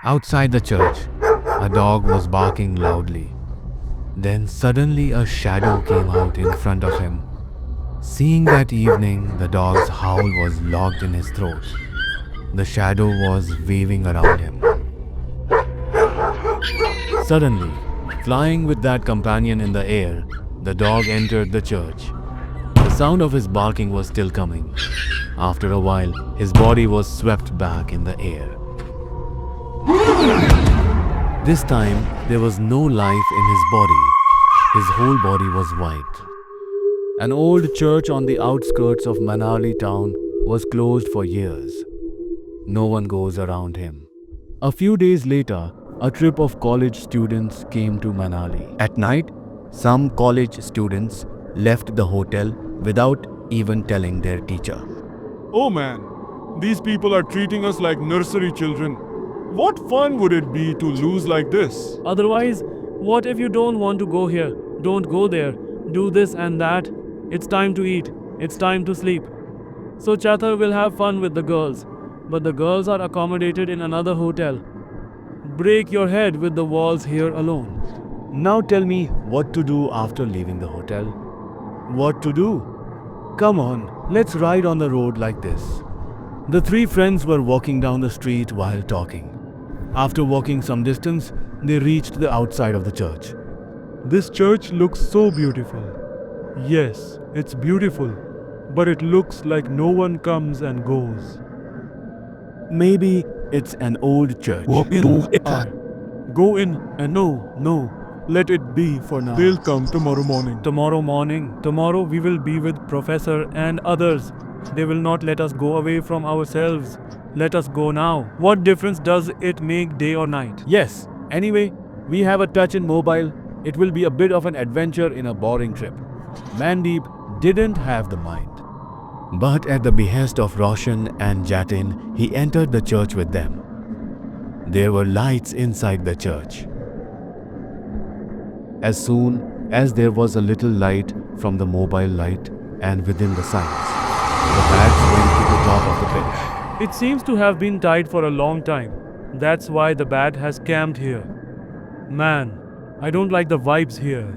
Outside the church, a dog was barking loudly. Then suddenly a shadow came out in front of him. Seeing that evening, the dog's howl was locked in his throat. The shadow was waving around him. Suddenly, flying with that companion in the air, the dog entered the church. The sound of his barking was still coming. After a while, his body was swept back in the air. This time, there was no life in his body. His whole body was white. An old church on the outskirts of Manali town was closed for years. No one goes around him. A few days later, a trip of college students came to Manali. At night, some college students left the hotel without even telling their teacher. Oh man, these people are treating us like nursery children. What fun would it be to lose like this? Otherwise, what if you don't want to go here? Don't go there. Do this and that. It's time to eat. It's time to sleep. So Chathar will have fun with the girls. But the girls are accommodated in another hotel. Break your head with the walls here alone. Now tell me what to do after leaving the hotel. What to do? Come on, let's ride on the road like this. The three friends were walking down the street while talking. After walking some distance, they reached the outside of the church. This church looks so beautiful. Yes, it's beautiful, but it looks like no one comes and goes. Maybe it's an old church. Go in and no, let it be for now. They'll come tomorrow morning. Tomorrow we will be with Professor and others. They will not let us go away from ourselves. Let us go now. What difference does it make day or night? Yes, anyway, we have a touch in mobile. It will be a bit of an adventure in a boring trip. Mandeep didn't have the mind. But at the behest of Roshan and Jatin, he entered the church with them. There were lights inside the church. As soon as there was a little light from the mobile light and within the signs, the bags went to the top of the bench. It seems to have been tied for a long time. That's why the bat has camped here. Man, I don't like the vibes here.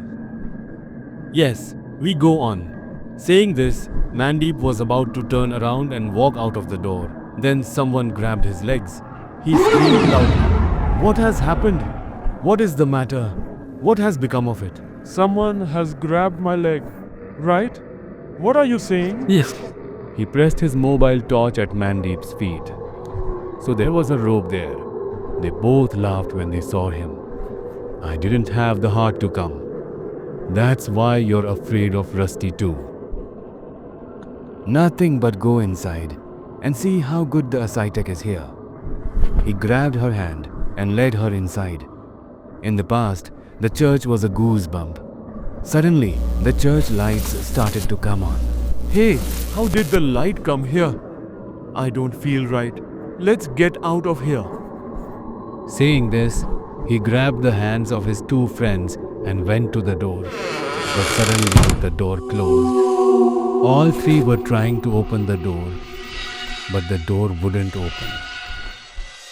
Yes, we go on. Saying this, Mandeep was about to turn around and walk out of the door. Then someone grabbed his legs. He screamed loudly. What has happened? What is the matter? What has become of it? Someone has grabbed my leg, right? What are you saying? Yes. He pressed his mobile torch at Mandeep's feet. So there was a rope there. They both laughed when they saw him. I didn't have the heart to come. That's why you're afraid of Rusty too. Nothing but go inside and see how good the Ascitek is here. He grabbed her hand and led her inside. In the past, the church was a goosebump. Suddenly, the church lights started to come on. Hey, how did the light come here? I don't feel right. Let's get out of here. Saying this, he grabbed the hands of his two friends and went to the door. But suddenly, the door closed. All three were trying to open the door, but the door wouldn't open.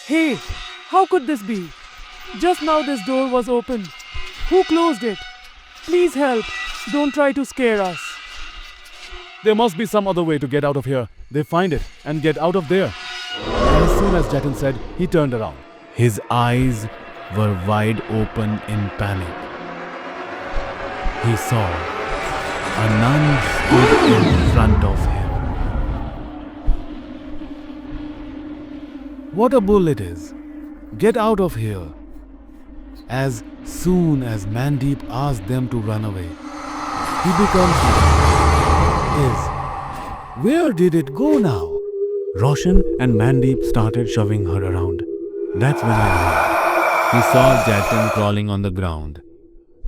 Hey, how could this be? Just now this door was open. Who closed it? Please help. Don't try to scare us. There must be some other way to get out of here. They find it and get out of there. And as soon as Jatin said, he turned around. His eyes were wide open in panic. He saw a nun stood in front of him. What a bull it is! Get out of here! As soon as Mandeep asked them to run away, he becomes where did it go now? Roshan and Mandeep started shoving her around. That's when I knew. He saw Jatin crawling on the ground.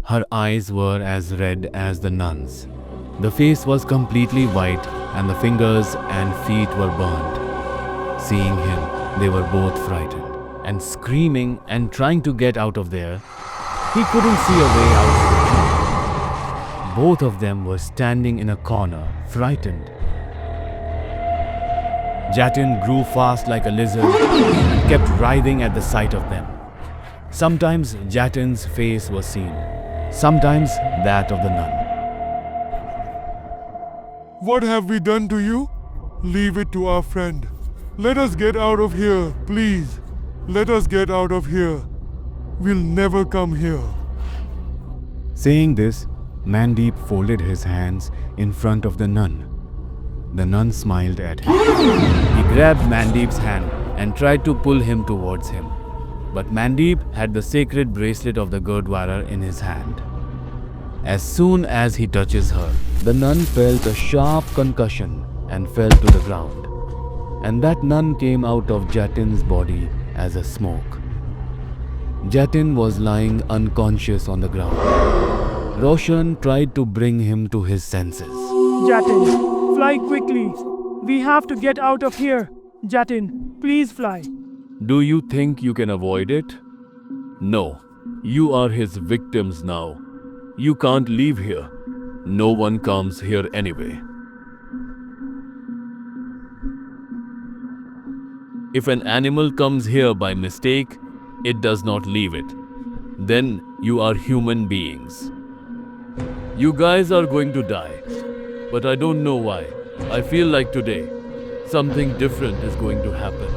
Her eyes were as red as the nun's. The face was completely white and the fingers and feet were burned. Seeing him, they were both frightened and screaming and trying to get out of there. He couldn't see a way out of the church. Both of them were standing in a corner, frightened. Jatin grew fast like a lizard and kept writhing at the sight of them. Sometimes Jatin's face was seen, sometimes that of the nun. What have we done to you? Leave it to our friend. Let us get out of here, please. Let us get out of here. We'll never come here. Saying this, Mandeep folded his hands in front of the nun. The nun smiled at him. He grabbed Mandeep's hand and tried to pull him towards him. But Mandeep had the sacred bracelet of the Gurdwara in his hand. As soon as he touches her, the nun felt a sharp concussion and fell to the ground. And that nun came out of Jatin's body as a smoke. Jatin was lying unconscious on the ground. Roshan tried to bring him to his senses. Jatin, fly quickly. We have to get out of here. Jatin, please fly. Do you think you can avoid it? No. You are his victims now. You can't leave here. No one comes here anyway. If an animal comes here by mistake, it does not leave it. Then you are human beings. You guys are going to die. But I don't know why. I feel like today, something different is going to happen.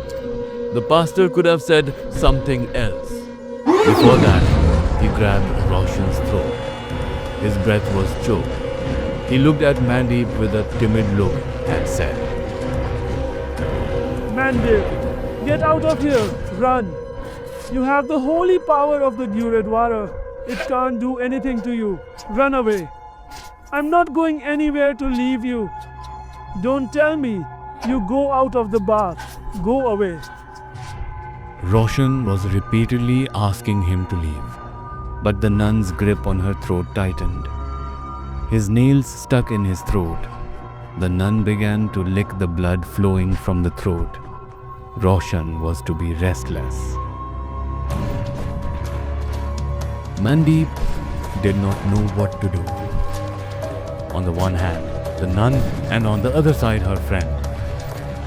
The pastor could have said something else. Before that, he grabbed Roshan's throat. His breath was choked. He looked at Mandeep with a timid look and said, Mandeep, get out of here. Run. You have the holy power of the Gurdwara. It can't do anything to you. Run away. I'm not going anywhere to leave you. Don't tell me. You go out of the bath. Go away. Roshan was repeatedly asking him to leave, but the nun's grip on her throat tightened. His nails stuck in his throat. The nun began to lick the blood flowing from the throat. Roshan was to be restless. Mandeep did not know what to do. On the one hand, the nun, and on the other side, her friend.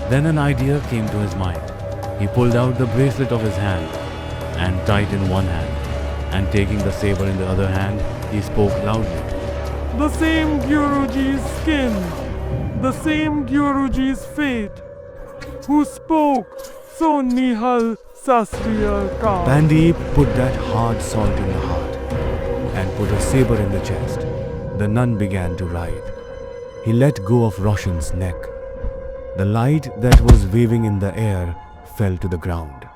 Then an idea came to his mind. He pulled out the bracelet of his hand and tied in one hand, and taking the saber in the other hand, he spoke loudly. The same Guruji's skin, the same Guruji's fate, who spoke so Nihal Sasriya Ka. Mandeep put that hard salt in the heart and put a saber in the chest. The nun began to writhe. He let go of Roshan's neck. The light that was waving in the air fell to the ground.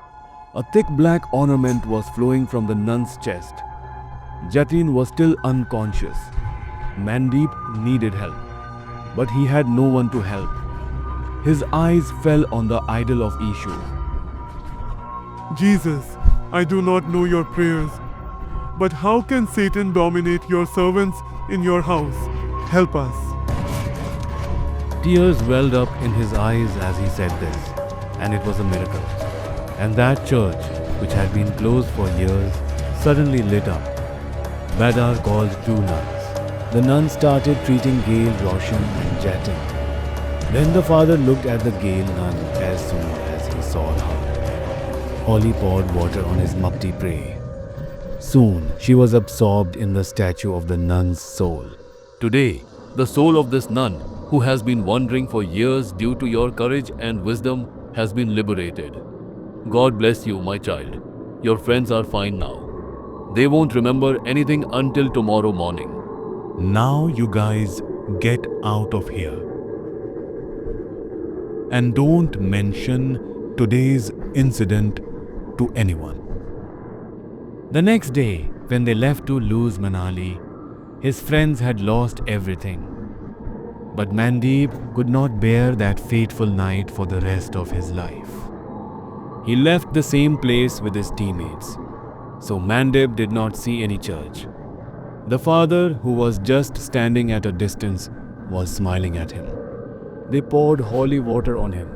A thick black ornament was flowing from the nun's chest. Jatin was still unconscious. Mandeep needed help, but he had no one to help. His eyes fell on the idol of Ishu. Jesus, I do not know your prayers, but how can Satan dominate your servants in your house? Help us. Tears welled up in his eyes as he said this, and it was a miracle. And that church, which had been closed for years, suddenly lit up. Badar called 2 nuns. The nuns started treating Gail, Roshan and Jatin. Then the father looked at the Gail nun as soon as he saw her. Holly poured water on his mupti prey. Soon she was absorbed in the statue of the nun's soul. Today, the soul of this nun, who has been wandering for years due to your courage and wisdom, has been liberated. God bless you, my child. Your friends are fine now. They won't remember anything until tomorrow morning. Now you guys get out of here. And don't mention today's incident to anyone. The next day, when they left to lose Manali, his friends had lost everything. But Mandeep could not bear that fateful night for the rest of his life. He left the same place with his teammates, so Mandeep did not see any church. The father, who was just standing at a distance, was smiling at him. They poured holy water on him,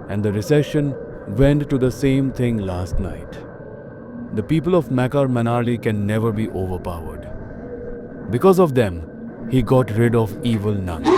and the recession went to the same thing last night. The people of Makar Manali can never be overpowered. Because of them, he got rid of evil nuns.